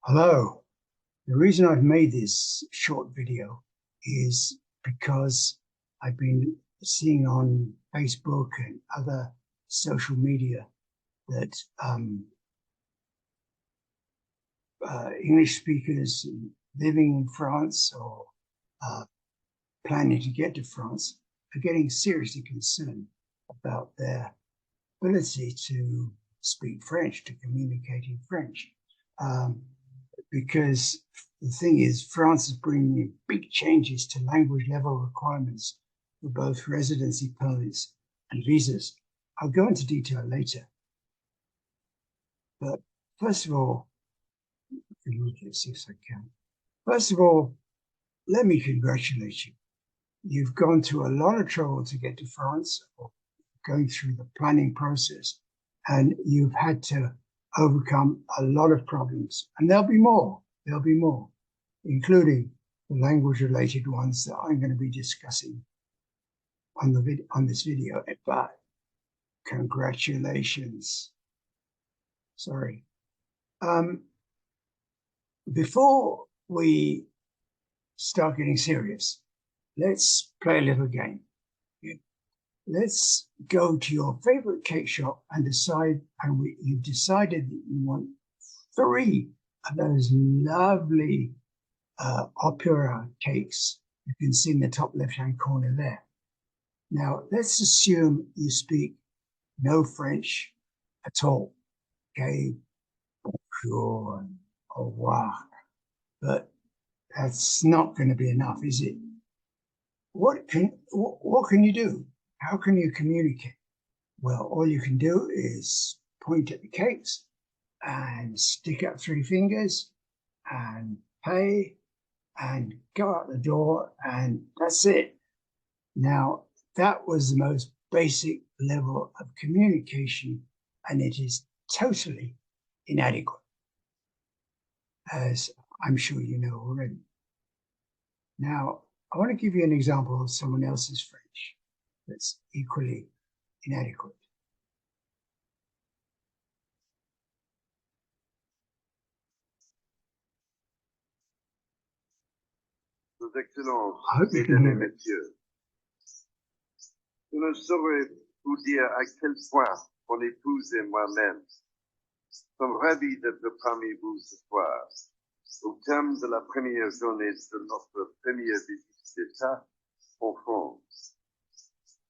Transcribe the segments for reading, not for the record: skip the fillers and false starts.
Hello. The reason I've made this short video is because I've been seeing on Facebook and other social media that English speakers living in France or uh, planning to get to France are getting seriously concerned about their ability to speak French, to communicate in French. Because the thing is, France is bringing in big changes to language level requirements for both residency permits and visas. I'll go into detail later. But first of all, see if I can. First of all, let me congratulate you. You've gone through a lot of trouble to get to France, or going through the planning process, and you've had to overcome a lot of problems. And there'll be more, including the language-related ones that I'm going to be discussing on this video. But congratulations. Sorry. Before we start getting serious, let's play a little game. Let's go to your favorite cake shop and you've decided that you want 3 of those lovely opera cakes you can see in the top left-hand corner there. Now, let's assume you speak no French at all. Okay, bonjour and au revoir. But that's not going to be enough, is it? What can you do? How can you communicate? Well, all you can do is point at the cakes and stick up 3 fingers and pay and go out the door, and that's it. Now, that was the most basic level of communication, and it is totally inadequate, as I'm sure you know already. Now, I want to give you an example of someone else's French that's equally inadequate. Vos Excellences, Mesdames et Messieurs, je ne saurais vous dire à quel point mon épouse et moi-même sommes ravis d'être parmi vous ce soir, au terme de la première journée de notre première visite d'État en France.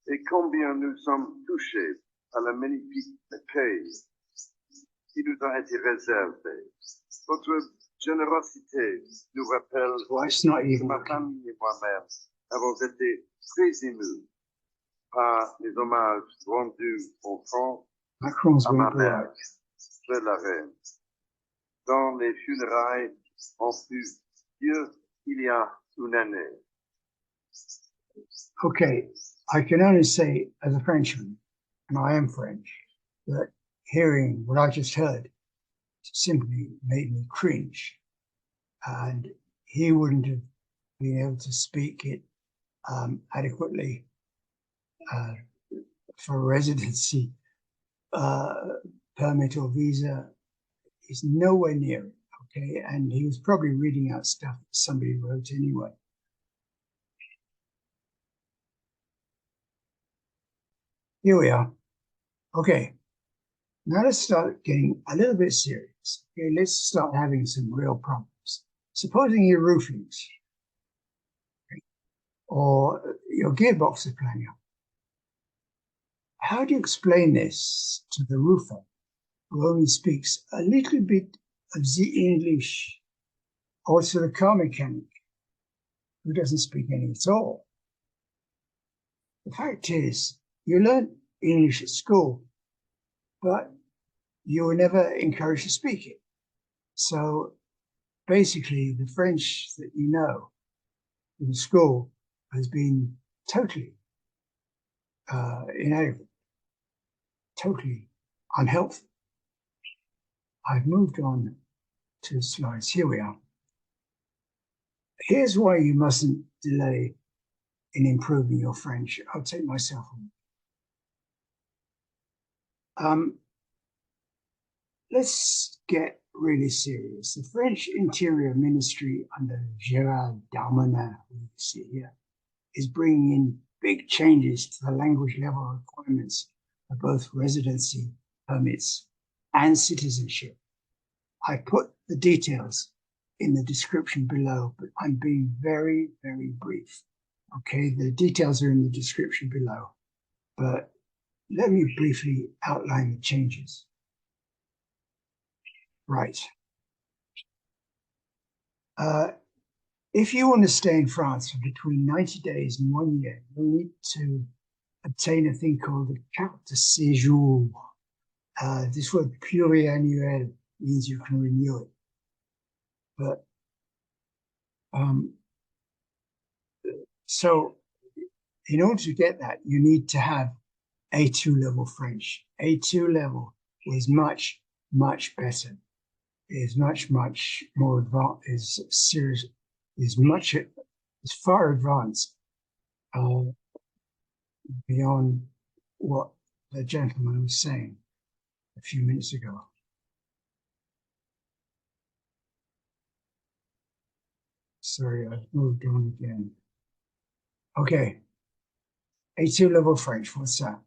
Et combien nous sommes touchés par la magnifique accueil qui nous a été réservé. Votre générosité nous rappelle que ma famille et moi-même avons été très émus par les hommages rendus en France à ma mère, de la reine, dont les funérailles ont eu lieu il y a une année. Okay, I can only say as a Frenchman, and I am French, that hearing what I just heard simply made me cringe. And he wouldn't have been able to speak it adequately for residency permit or visa. Is nowhere near it, okay? And he was probably reading out stuff that somebody wrote anyway. Here we are. Okay, now let's start getting a little bit serious. Okay, let's start having some real problems. Supposing your roof leaks, okay, or your gearbox is playing up. How do you explain this to the roofer who only speaks a little bit of the English, or to the car mechanic who doesn't speak any at all? The fact is, you learn English at school, but you were never encouraged to speak it. So basically, the French that you know in school has been totally inadequate, totally unhelpful. I've moved on to the slides. Here we are. Here's why you mustn't delay in improving your French. I'll take myself on. Let's get really serious. The French Interior Ministry under Gérald Darmanin, who you see here, is bringing in big changes to the language level requirements for both residency permits and citizenship. I put the details in the description below, but I'm being very, very brief. Okay, the details are in the description below, but let me briefly outline the changes. Right. If you want to stay in France for between 90 days and 1 year, you'll need to obtain a thing called a carte de séjour. This word pluriannuel means you can renew it. But so in order to get that, you need to have A2 level French. A2 level is much, much better. Is much, much more advanced, is serious, is far advanced beyond what the gentleman was saying a few minutes ago. Sorry, I've moved on again. Okay, A2 level French, what's that?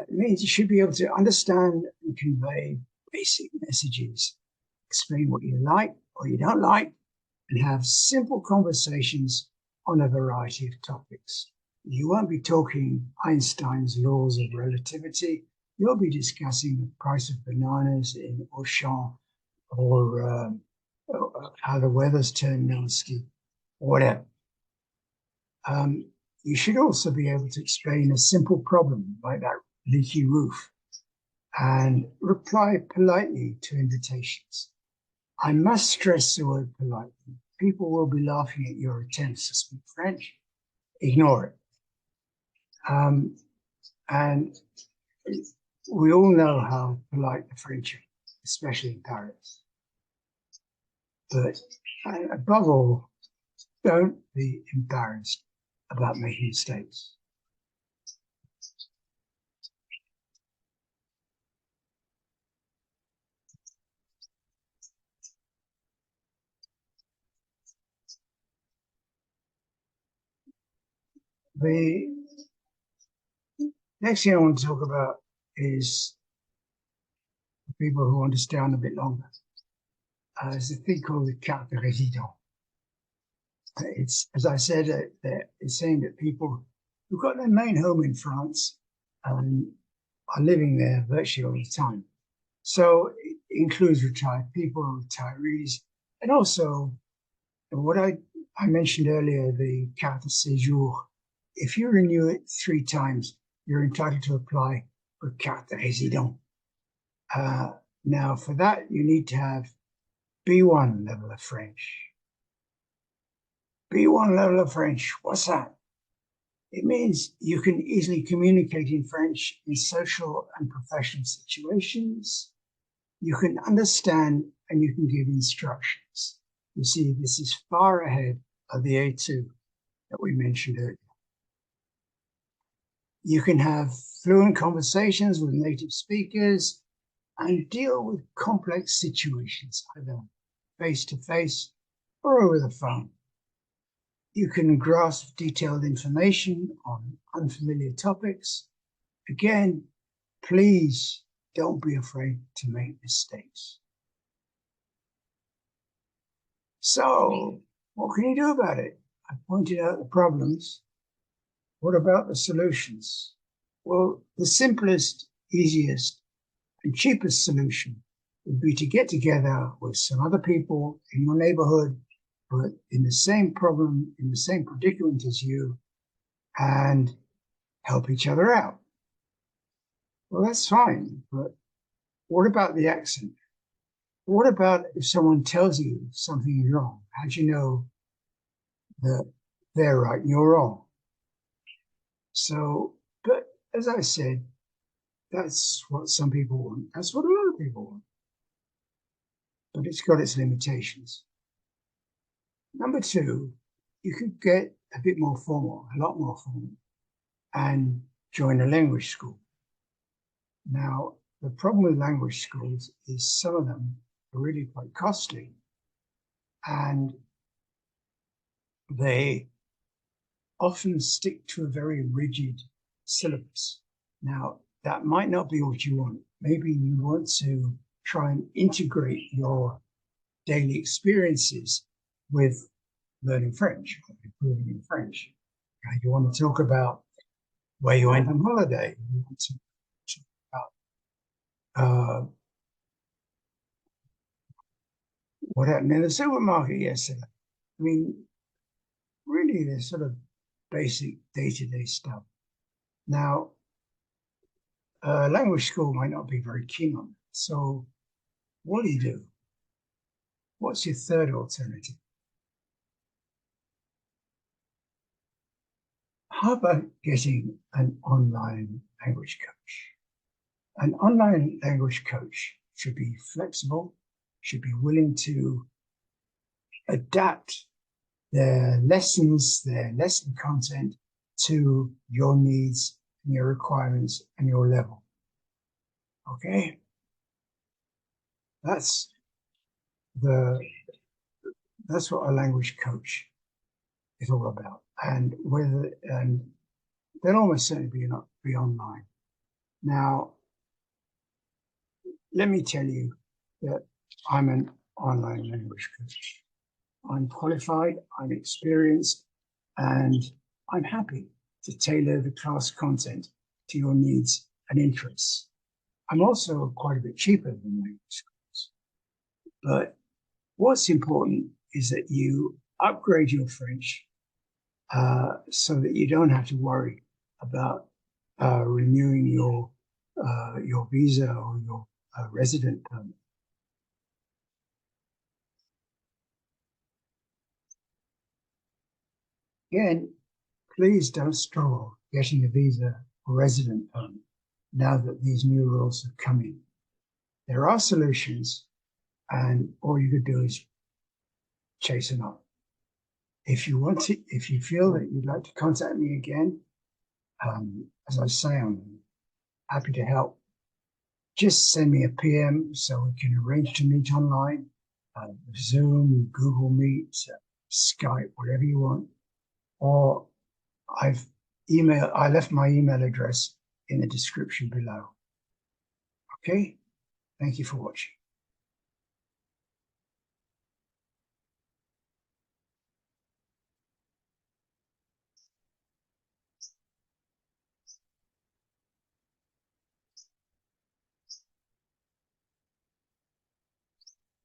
It means you should be able to understand and convey basic messages, explain what you like or you don't like, and have simple conversations on a variety of topics. You won't be talking Einstein's laws of relativity. You'll be discussing the price of bananas in Auchan or how the weather's turned nasty, whatever. You should also be able to explain a simple problem like that leaky roof and reply politely to invitations. I must stress the word politely. People will be laughing at your attempts to speak French. Ignore it. And we all know how polite the French are, especially in Paris. But above all, don't be embarrassed about making mistakes. The next thing I want to talk about is people who want to stay on a bit longer. There's a thing called the carte de résident. It's, as I said, it's saying that people who've got their main home in France are living there virtually all the time. So it includes retired people, retirees, and also what I mentioned earlier, the carte de séjour. If you renew it 3 times, you're entitled to apply for carte de résident. Now, for that, you need to have B1 level of French. B1 level of French, what's that? It means you can easily communicate in French in social and professional situations. You can understand and you can give instructions. You see, this is far ahead of the A2 that we mentioned earlier. You can have fluent conversations with native speakers and deal with complex situations, either face-to-face or over the phone. You can grasp detailed information on unfamiliar topics. Again, please don't be afraid to make mistakes. So, what can you do about it? I pointed out the problems. What about the solutions? Well, the simplest, easiest, and cheapest solution would be to get together with some other people in your neighborhood who are in the same problem, in the same predicament as you, and help each other out. Well, that's fine, but what about the accent? What about if someone tells you something is wrong? How do you know that they're right and you're wrong? So, but as I said, that's what some people want. That's what a lot of people want. But it's got its limitations. Number 2, you could get a bit more formal, a lot more formal, and join a language school. Now, the problem with language schools is some of them are really quite costly, and they often stick to a very rigid syllabus. Now, that might not be what you want. Maybe you want to try and integrate your daily experiences with learning French, or improving in French. You want to talk about where you went on holiday. You want to talk about what happened in the supermarket yesterday. I mean, really, they're sort of basic day-to-day stuff. Now, language school might not be very keen on it. So what do? What's your third alternative? How about getting an online language coach? An online language coach should be flexible, should be willing to adapt their lessons, their lesson content to your needs and your requirements and your level. Okay? That's what a language coach is all about. And they'll almost certainly be online. Now, let me tell you that I'm an online language coach. I'm qualified, I'm experienced, and I'm happy to tailor the class content to your needs and interests. I'm also quite a bit cheaper than language schools. But what's important is that you upgrade your French so that you don't have to worry about renewing your visa or your resident permit. Again, please don't struggle getting a visa or resident permit now that these new rules have come in. There are solutions, and all you could do is chase them up. If you feel that you'd like to contact me again, as I say, I'm happy to help. Just send me a PM so we can arrange to meet online, Zoom, Google Meet, Skype, whatever you want. Or I left my email address in the description below. Okay? Thank you for watching.